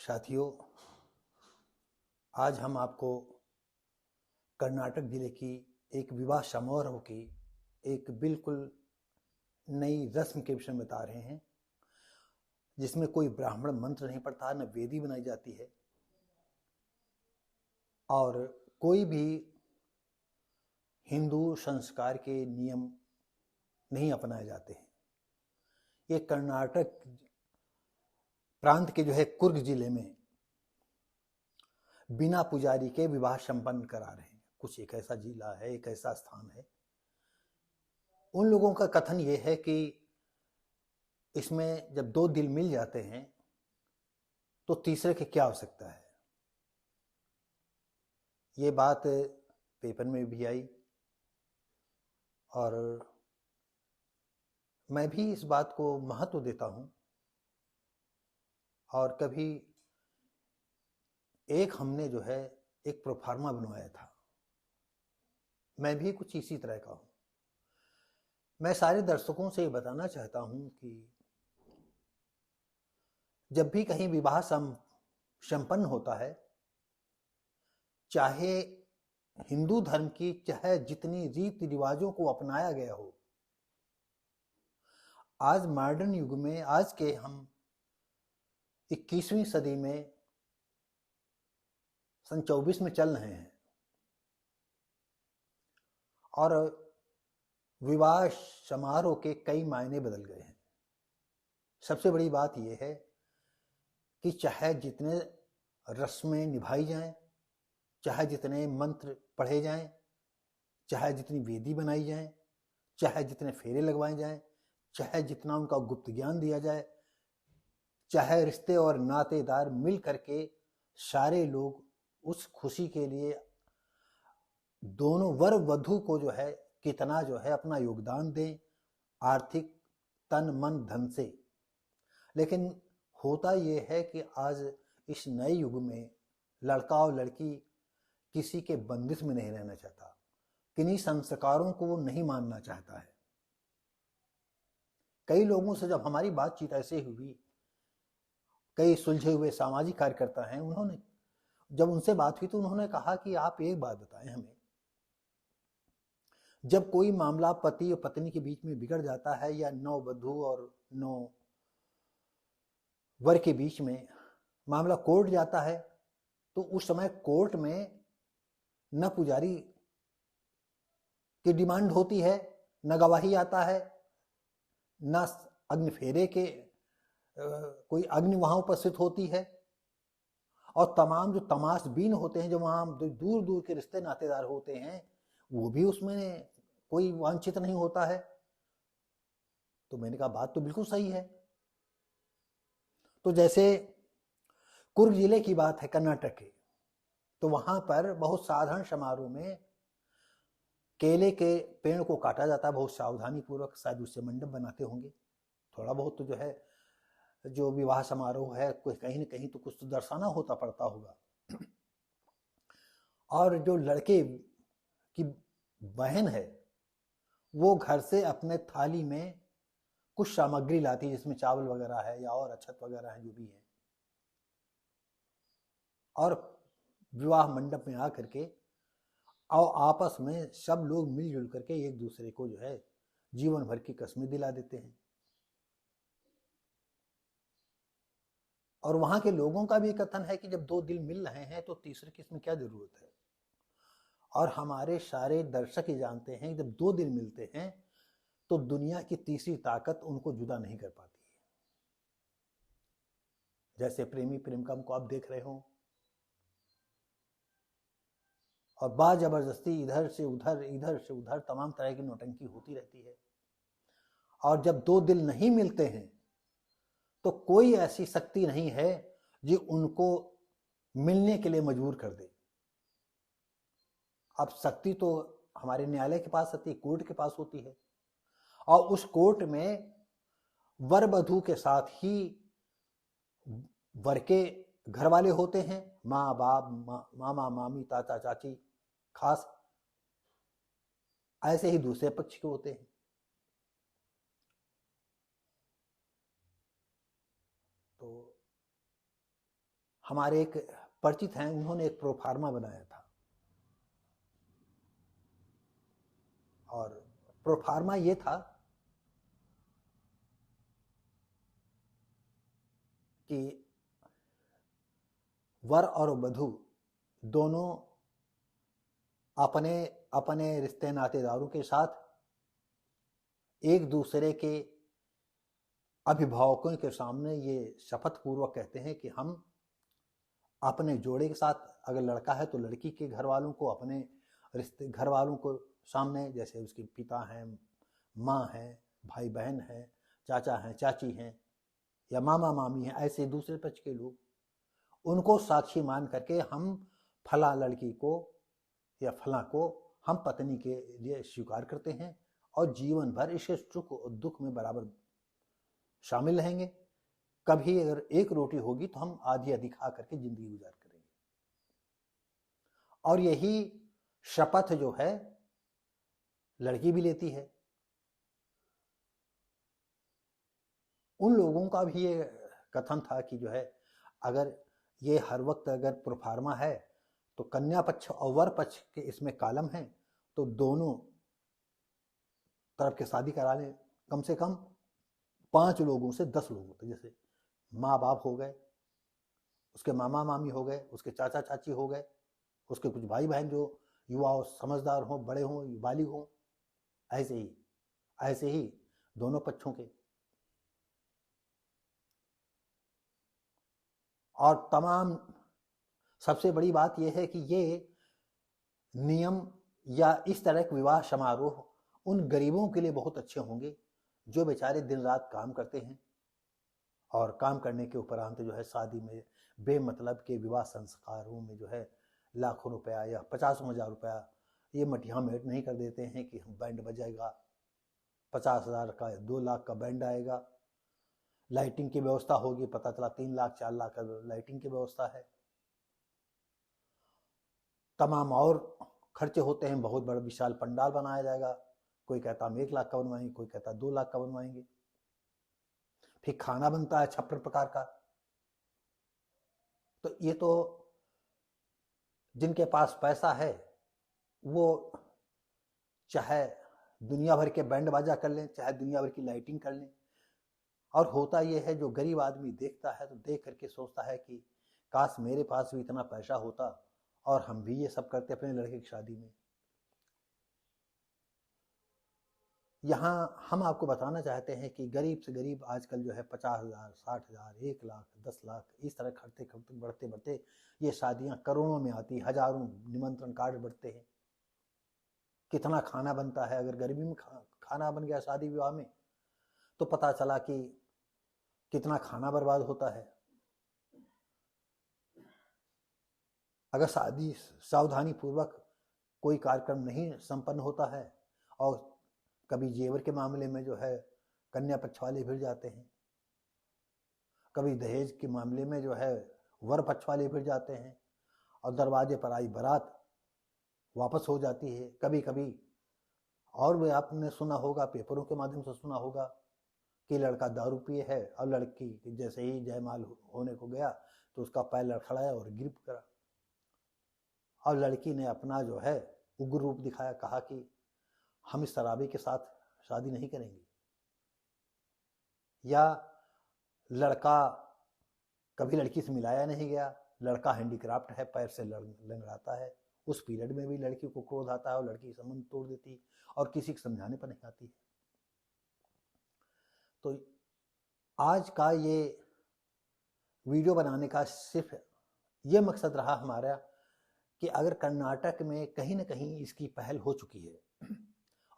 साथियों, आज हम आपको कर्नाटक जिले की एक विवाह समारोह की एक बिल्कुल नई रस्म के विषय में बता रहे हैं, जिसमें कोई ब्राह्मण मंत्र नहीं पढ़ता, न वेदी बनाई जाती है और कोई भी हिंदू संस्कार के नियम नहीं अपनाए जाते हैं। ये कर्नाटक प्रांत के कुर्ग जिले में बिना पुजारी के विवाह संपन्न करा रहे हैं। कुछ एक ऐसा जिला है, एक ऐसा स्थान है। उन लोगों का कथन ये है कि इसमें जब दो दिल मिल जाते हैं तो तीसरे की क्या आवश्यकता है। ये बात पेपर में भी आई और मैं भी इस बात को महत्व देता हूं। और कभी एक हमने एक प्रोफार्मा बनवाया था, मैं भी कुछ इसी तरह का हूं। मैं सारे दर्शकों से ये बताना चाहता हूं कि जब भी कहीं विवाह संपन्न होता है, चाहे हिंदू धर्म की चाहे जितनी रीति रिवाजों को अपनाया गया हो, आज मॉडर्न युग में, आज के हम 21वीं सदी में सन 24 में चल रहे हैं और विवाह समारोह के कई मायने बदल गए हैं। सबसे बड़ी बात यह है कि चाहे जितने रस्में निभाई जाएं, चाहे जितने मंत्र पढ़े जाएं, चाहे जितनी वेदी बनाई जाए, चाहे जितने फेरे लगवाए जाएं, चाहे जितना उनका गुप्त ज्ञान दिया जाए, चाहे रिश्ते और नातेदार मिल करके सारे लोग उस खुशी के लिए दोनों वर वधू को कितना अपना योगदान दें, आर्थिक, तन मन धन से। लेकिन होता यह है कि आज इस नए युग में लड़का और लड़की किसी के बंदिश में नहीं रहना चाहता, किन्हीं संस्कारों को वो नहीं मानना चाहता है। कई लोगों से जब हमारी बातचीत ऐसे हुई, कई सुलझे हुए सामाजिक कार्यकर्ता हैं, उन्होंने जब उनसे बात हुई तो उन्होंने कहा कि आप एक बात बताएं हमें, जब कोई मामला पति और पत्नी के बीच में बिगड़ जाता है या नव वधू और नव वर के बीच में मामला कोर्ट जाता है, तो उस समय कोर्ट में न पुजारी की डिमांड होती है, न गवाही आता है, न अग्नि फेरे के कोई अग्नि वहां उपस्थित होती है, और तमाम जो तमाशबीन होते हैं, जो वहां दूर दूर के रिश्ते नातेदार होते हैं, वो भी उसमें कोई वांछित नहीं होता है। तो मैंने कहा बात तो बिल्कुल सही है। तो जैसे कुर्ग जिले की बात है कर्नाटक के, तो वहां पर बहुत साधारण समारोह में केले के पेड़ को काटा जाता है, बहुत सावधानी पूर्वक, शायद उससे मंडप बनाते होंगे। थोड़ा बहुत तो जो विवाह समारोह है, कोई कहीं न कहीं तो कुछ तो दर्शाना होता पड़ता होगा। और जो लड़के की बहन है, वो घर से अपने थाली में कुछ सामग्री लाती है, जिसमें चावल वगैरह है या और अक्षत वगैरह है, जो भी है, और विवाह मंडप में आकर के और आपस में सब लोग मिलजुल करके एक दूसरे को जीवन भर की कसमें दिला देते हैं। और वहां के लोगों का भी कथन है कि जब दो दिल मिल रहे हैं तो तीसरे की इसमें क्या जरूरत है। और हमारे सारे दर्शक ही जानते हैं जब दो दिल मिलते हैं तो दुनिया की तीसरी ताकत उनको जुदा नहीं कर पाती है। जैसे प्रेमी प्रेमिका को आप देख रहे हो और बा जबरदस्ती इधर से उधर तमाम तरह की नौटंकी होती रहती है। और जब दो दिल नहीं मिलते हैं तो कोई ऐसी शक्ति नहीं है जो उनको मिलने के लिए मजबूर कर दे। अब शक्ति तो हमारे न्यायालय के पास होती है, कोर्ट के पास होती है, और उस कोर्ट में वर वधू के साथ ही वर के घर वाले होते हैं, माँ बाप, मामा मामी, चाचा चाची, खास ऐसे ही दूसरे पक्ष के होते हैं। तो हमारे एक परिचित हैं, उन्होंने एक प्रोफार्मा बनाया था, और प्रोफार्मा ये था कि वर और वधू दोनों अपने अपने रिश्ते नातेदारों के साथ एक दूसरे के अभिभावकों के सामने ये शपथ पूर्वक कहते हैं कि हम अपने जोड़े के साथ, अगर लड़का है तो लड़की के घर वालों को, अपने रिश्ते घर वालों को सामने, जैसे उसके पिता हैं, माँ हैं, भाई बहन हैं, चाचा हैं, चाची हैं, या मामा मामी हैं, ऐसे दूसरे पक्ष के लोग, उनको साक्षी मान करके हम फला लड़की को या फला को हम पत्नी के लिए स्वीकार करते हैं और जीवन भर इसके सुख और दुख में बराबर शामिल रहेंगे। कभी अगर एक रोटी होगी तो हम आधी आधी खा करके जिंदगी गुजार करेंगे। और यही शपथ जो है लड़की भी लेती है। उन लोगों का भी ये कथन था कि जो है, अगर ये हर वक्त अगर प्रोफार्मा है तो कन्या पक्ष और वर पक्ष के इसमें कॉलम है, तो दोनों तरफ के शादी करा लें, कम से कम 5 लोगों से 10 लोगों तक, जैसे माँ बाप हो गए, उसके मामा मामी हो गए, उसके चाचा चाची हो गए, उसके कुछ भाई बहन जो युवा हो, समझदार हों, बड़े हों, बालिग हों, ऐसे ही दोनों पक्षों के। और तमाम, सबसे बड़ी बात यह है कि ये नियम या इस तरह के विवाह समारोह उन गरीबों के लिए बहुत अच्छे होंगे जो बेचारे दिन रात काम करते हैं, और काम करने के उपरांत जो है शादी में बेमतलब के विवाह संस्कारों में जो है लाखों रुपया या 50,000 रुपया ये मटिया मेट नहीं कर देते हैं कि हम बैंड बजाएगा, 50,000 का 2 लाख का बैंड आएगा, लाइटिंग की व्यवस्था होगी, पता चला 3 लाख 4 लाख का लाइटिंग की व्यवस्था है, तमाम और खर्चे होते हैं, बहुत बड़ा विशाल पंडाल बनाया जाएगा, कोई कहता हम 1 लाख का बनवाएंगे, कोई कहता 2 लाख का बनवाएंगे, फिर खाना बनता है 56 प्रकार का। तो ये तो जिनके पास पैसा है वो चाहे दुनिया भर के बैंड बाजा कर लें, चाहे दुनिया भर की लाइटिंग कर लें। और होता यह है, जो गरीब आदमी देखता है तो देख करके सोचता है कि काश मेरे पास भी इतना पैसा होता और हम भी ये सब करते अपने लड़के की शादी में। यहाँ हम आपको बताना चाहते हैं कि गरीब से गरीब आजकल जो है 50,000, 60,000, 1 लाख, 10 लाख, इस तरह खर्चे बढ़ते बढ़ते ये शादियां करोड़ों में आती, हजारों निमंत्रण कार्ड बढ़ते हैं। कितना खाना बनता है, अगर गर्मी में खाना बन गया शादी विवाह में तो पता चला कि कितना खाना बर्बाद होता है। अगर शादी सावधानी पूर्वक कोई कार्यक्रम नहीं संपन्न होता है, और कभी जेवर के मामले में जो है कन्या पक्ष वाले भिड़ जाते हैं, कभी दहेज के मामले में जो है वर पक्ष वाले भिड़ जाते हैं, और दरवाजे पर आई बारात वापस हो जाती है। कभी कभी और भी आपने सुना होगा, पेपरों के माध्यम से सुना होगा कि लड़का दारू पिए है और लड़की जैसे ही जयमाल होने को गया तो उसका पैर लड़खड़ाया और गिर पड़ा, और लड़की ने अपना जो है उग्र रूप दिखाया, कहा कि हम इस शराबी के साथ शादी नहीं करेंगे। या लड़का कभी लड़की से मिलाया नहीं गया, लड़का हैंडीक्राफ्ट है, पैर से लंगड़ाता है, उस पीरियड में भी लड़की को क्रोध आता है और लड़की संबंध तोड़ देती और किसी को समझाने पर नहीं आती है। तो आज का ये वीडियो बनाने का सिर्फ ये मकसद रहा हमारा कि अगर कर्नाटक में कहीं ना कहीं इसकी पहल हो चुकी है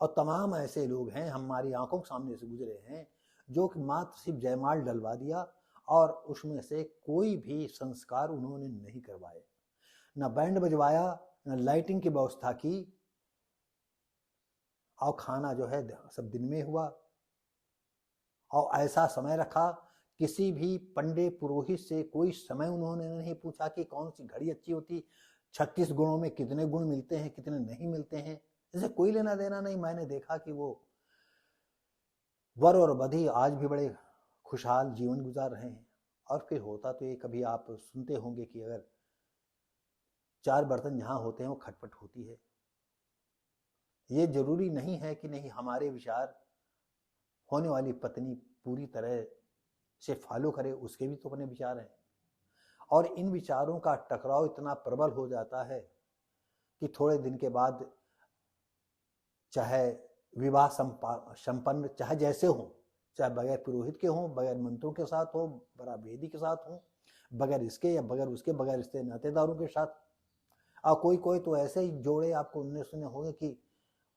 और तमाम ऐसे लोग हैं हमारी आंखों के सामने से गुजरे हैं जो कि मात्र सिर्फ जयमाल डलवा दिया और उसमें से कोई भी संस्कार उन्होंने नहीं करवाए, न बैंड बजवाया, न लाइटिंग की व्यवस्था की, और खाना जो है सब दिन में हुआ, और ऐसा समय रखा, किसी भी पंडित पुरोहित से कोई समय उन्होंने नहीं पूछा कि कौन सी घड़ी अच्छी होती, 36 गुणों में कितने गुण मिलते हैं, कितने नहीं मिलते हैं, इसे कोई लेना देना नहीं। मैंने देखा कि वो वर और वधू आज भी बड़े खुशहाल जीवन गुजार रहे हैं। और फिर होता तो ये, कभी आप सुनते होंगे कि अगर 4 बर्तन जहाँ होते हैं वो खटपट होती है। ये जरूरी नहीं है कि नहीं हमारे विचार होने वाली पत्नी पूरी तरह से फॉलो करे, उसके भी तो अपने विचार हैं। और इन विचारों का टकराव इतना प्रबल हो जाता है कि थोड़े दिन के बाद चाहे विवाह संपन्न चाहे जैसे हो, चाहे बगैर पुरोहित के हों, बगैर मंत्रों के साथ हो, बड़ा वेदी के साथ हो, बगैर इसके या बगैर उसके, बगैर रिश्ते नातेदारों के साथ। और कोई कोई तो ऐसे ही जोड़े आपको उनने सुने होंगे कि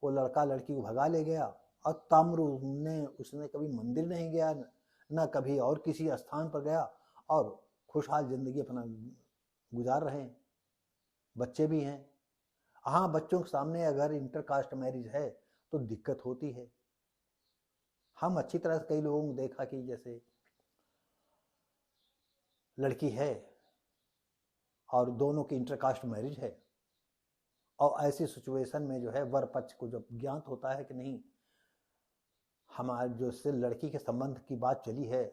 वो लड़का लड़की को भगा ले गया और ताम्र उसने कभी मंदिर नहीं गया, न कभी और किसी स्थान पर गया, और खुशहाल जिंदगी अपना गुजार रहे हैं, बच्चे भी हैं। हाँ, बच्चों के सामने अगर इंटरकास्ट मैरिज है तो दिक्कत होती है। हम अच्छी तरह से कई लोगों को देखा कि जैसे लड़की है और दोनों की इंटरकास्ट मैरिज है, और ऐसी सिचुएशन में जो है वर पक्ष को जब ज्ञात होता है कि नहीं, हमारे जो से लड़की के संबंध की बात चली है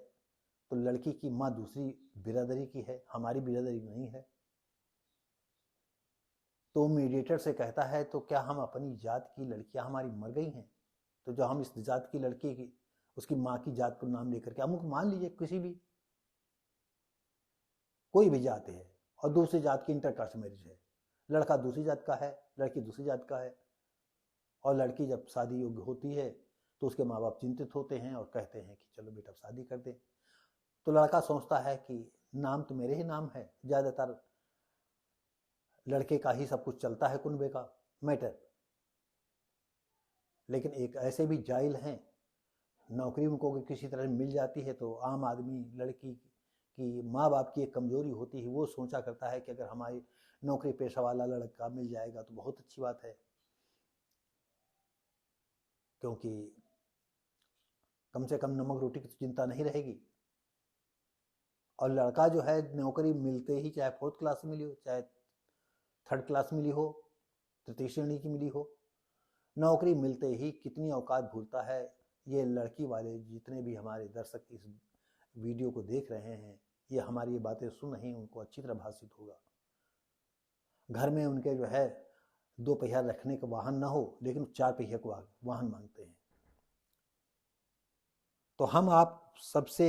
तो लड़की की माँ दूसरी बिरादरी की है, हमारी बिरादरी नहीं है, तो मीडिएटर से कहता है तो क्या हम अपनी जात की लड़कियां हमारी मर गई हैं, तो जो हम इस जात की लड़की की उसकी माँ की जात को नाम लेकर के, अमुक मान लीजिए किसी भी कोई भी जात है और दूसरी जात की इंटरकास्ट मैरिज है, लड़का दूसरी जात का है, लड़की दूसरी जात का है, और लड़की जब शादी योग्य होती है तो उसके माँ बाप चिंतित होते हैं और कहते हैं कि चलो बेटा शादी कर दें। तो लड़का सोचता है कि नाम तो मेरे ही नाम है, ज़्यादातर लड़के का ही सब कुछ चलता है कुनबे का मैटर। लेकिन एक ऐसे भी जाहिल हैं, नौकरी उनको किसी तरह मिल जाती है तो आम आदमी लड़की की माँ बाप की एक कमजोरी होती है, वो सोचा करता है कि अगर हमारी नौकरी पेशा वाला लड़का मिल जाएगा तो बहुत अच्छी बात है, क्योंकि कम से कम नमक रोटी की तो चिंता नहीं रहेगी। और लड़का जो है नौकरी मिलते ही, चाहे 4th क्लास मिली हो, चाहे 3rd क्लास मिली हो, तृतीय श्रेणी की मिली हो, नौकरी मिलते ही कितनी औकात भूलता है। ये लड़की वाले जितने भी हमारे दर्शक इस वीडियो को देख रहे हैं, ये हमारी ये बातें सुन रहे हैं, उनको अच्छी तरह भाषित होगा। घर में उनके जो है 2 पहिया रखने का वाहन ना हो, लेकिन 4 पहिया का वाहन मांगते हैं। तो हम आप सबसे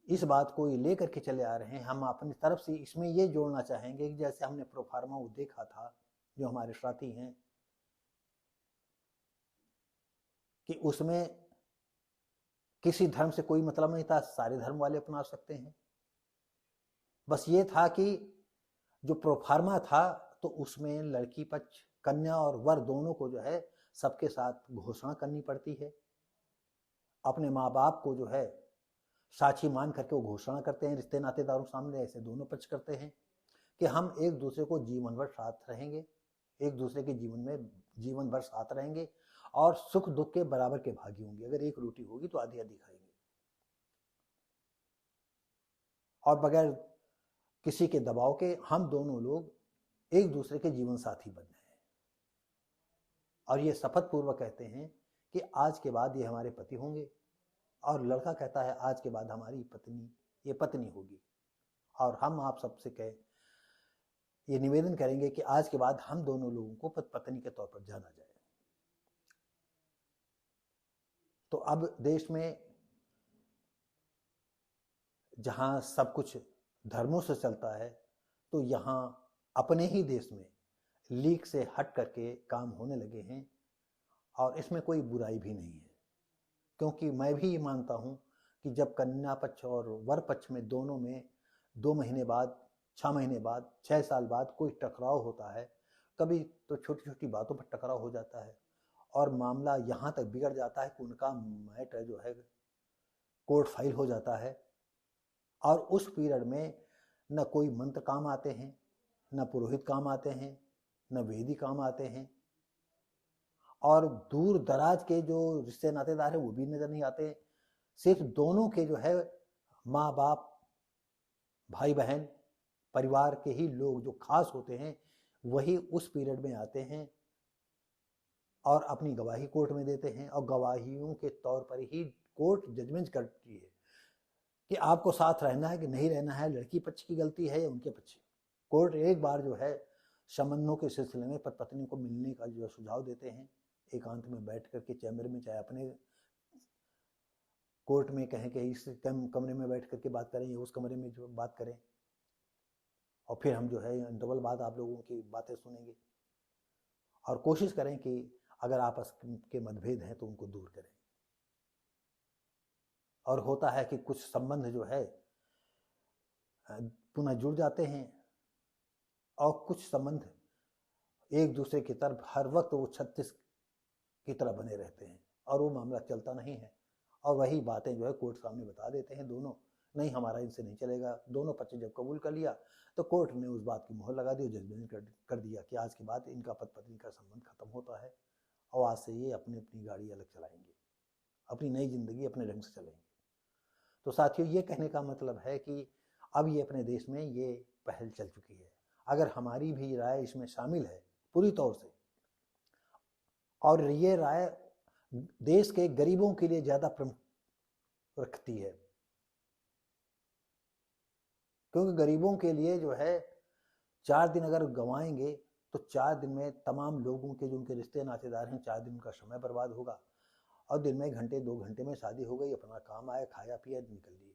इस बात को ये लेकर के चले आ रहे हैं। हम अपनी तरफ से इसमें ये जोड़ना चाहेंगे कि जैसे हमने प्रोफार्मा को देखा था, जो हमारे साथी हैं, कि उसमें किसी धर्म से कोई मतलब नहीं था, सारे धर्म वाले अपना सकते हैं। बस ये था कि जो प्रोफार्मा था तो उसमें लड़की पक्ष, कन्या और वर दोनों को जो है सबके साथ घोषणा करनी पड़ती है, अपने माँ बाप को जो है साक्षी मान करके वो घोषणा करते हैं रिश्ते नातेदारों के सामने, ऐसे दोनों पक्ष करते हैं कि हम एक दूसरे को जीवन भर साथ रहेंगे, एक दूसरे के जीवन में जीवन भर साथ रहेंगे और सुख दुख के बराबर के भागी होंगे। अगर एक रोटी होगी तो आधी आधी खाएंगे, और बगैर किसी के दबाव के हम दोनों लोग एक दूसरे के जीवन साथी बन रहे हैं, और ये शपथ पूर्वक कहते हैं कि आज के बाद ये हमारे पति होंगे, और लड़का कहता है आज के बाद हमारी पत्नी ये पत्नी होगी। और हम आप सबसे कह ये निवेदन करेंगे कि आज के बाद हम दोनों लोगों को पत्नी के तौर पर जाना जाए। तो अब देश में जहां सब कुछ धर्मों से चलता है, तो यहाँ अपने ही देश में लीक से हट करके काम होने लगे हैं, और इसमें कोई बुराई भी नहीं है, क्योंकि मैं भी ये मानता हूं कि जब कन्या पक्ष और वर पक्ष में दोनों में 2 महीने बाद, 6 महीने बाद, 6 साल बाद कोई टकराव होता है, कभी तो छोटी छोटी बातों पर टकराव हो जाता है और मामला यहाँ तक बिगड़ जाता है कि उनका मैटर जो है कोर्ट फाइल हो जाता है, और उस पीरियड में न कोई मंत्र काम आते हैं, न पुरोहित काम आते हैं, न वेदी काम आते हैं, और दूर दराज के जो रिश्ते नातेदार हैं वो भी नजर नहीं आते। सिर्फ दोनों के जो है माँ बाप, भाई बहन, परिवार के ही लोग जो खास होते हैं वही उस पीरियड में आते हैं और अपनी गवाही कोर्ट में देते हैं, और गवाहियों के तौर पर ही कोर्ट जजमेंट करती है। कि आपको साथ रहना है कि नहीं रहना है, लड़की पक्ष की गलती है या उनके पक्ष की। कोर्ट एक बार जो है संबंधों के सिलसिले में पति पत्नी को मिलने का जो सुझाव देते हैं, एकांत में बैठ करके चैम्बर में, चाहे अपने कोर्ट में कहें कि इस कमरे में बैठ करके बात करें या उस कमरे में जो बात करें, और फिर हम जो है डबल बाद आप लोगों की बातें सुनेंगे और कोशिश करें कि अगर आपस के मतभेद हैं तो उनको दूर करें। और होता है कि कुछ संबंध जो है पुनः जुड़ जाते हैं और कुछ संबंध एक दूसरे की तरफ हर वक्त वो 36 की तरह बने रहते हैं और वो मामला चलता नहीं है, और वही बातें जो है कोर्ट सामने बता देते हैं दोनों, नहीं हमारा इनसे नहीं चलेगा। दोनों पक्ष जब कबूल कर लिया तो कोर्ट ने उस बात की मोहर लगा दी, जजमेंट कर दिया कि आज के बाद इनका पति पत्नी का संबंध खत्म होता है और आज से ये अपनी अपनी गाड़ी अलग चलाएंगे, अपनी नई जिंदगी अपने ढंग से चलेंगे। तो साथियों, ये कहने का मतलब है कि अब ये अपने देश में ये पहल चल चुकी है। अगर हमारी भी राय इसमें शामिल है पूरी तौर से, और ये राय देश के गरीबों के लिए ज्यादा प्रमुख रखती है, क्योंकि गरीबों के लिए जो है 4 दिन अगर गंवाएंगे तो 4 दिन में तमाम लोगों के जो उनके रिश्ते नातेदार हैं 4 दिन का समय बर्बाद होगा, और दिन में घंटे 2 घंटे में शादी हो गई, अपना काम आया, खाया पिया, निकल लिए,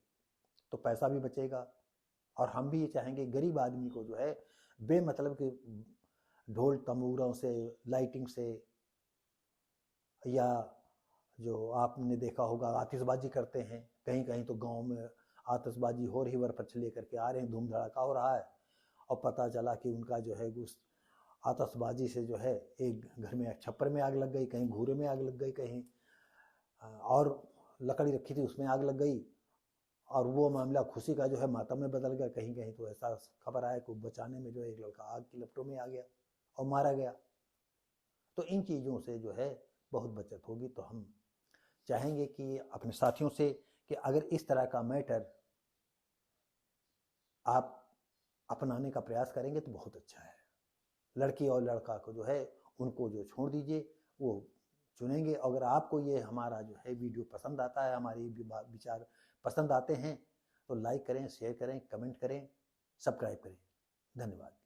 तो पैसा भी बचेगा। और हम भी ये चाहेंगे गरीब आदमी को जो है बेमतलब के ढोल तंबूरों से, लाइटिंग से, या जो आपने देखा होगा आतिशबाजी करते हैं, कहीं कहीं तो गांव में आतिशबाजी हो रही, वरपक्ष लेकर के आ रहे हैं, धूम धड़ाका हो रहा है, और पता चला कि उनका जो है उस आतिशबाजी से जो है एक घर में छप्पर में आग लग गई, कहीं घूरे में आग लग गई, कहीं और लकड़ी रखी थी उसमें आग लग गई, और वो मामला खुशी का जो है मातम में बदल गया। कहीं कहीं तो ऐसा खबर आया कि बचाने में जो है एक लड़का आग की लपटों में आ गया और मारा गया। तो इन चीज़ों से जो है बहुत बचत होगी। तो हम चाहेंगे कि अपने साथियों से कि अगर इस तरह का मैटर आप अपनाने का प्रयास करेंगे तो बहुत अच्छा है। लड़की और लड़का को जो है उनको जो छोड़ दीजिए, वो चुनेंगे। अगर आपको ये हमारा जो है वीडियो पसंद आता है, हमारी विचार पसंद आते हैं, तो लाइक करें, शेयर करें, कमेंट करें, सब्सक्राइब करें। धन्यवाद।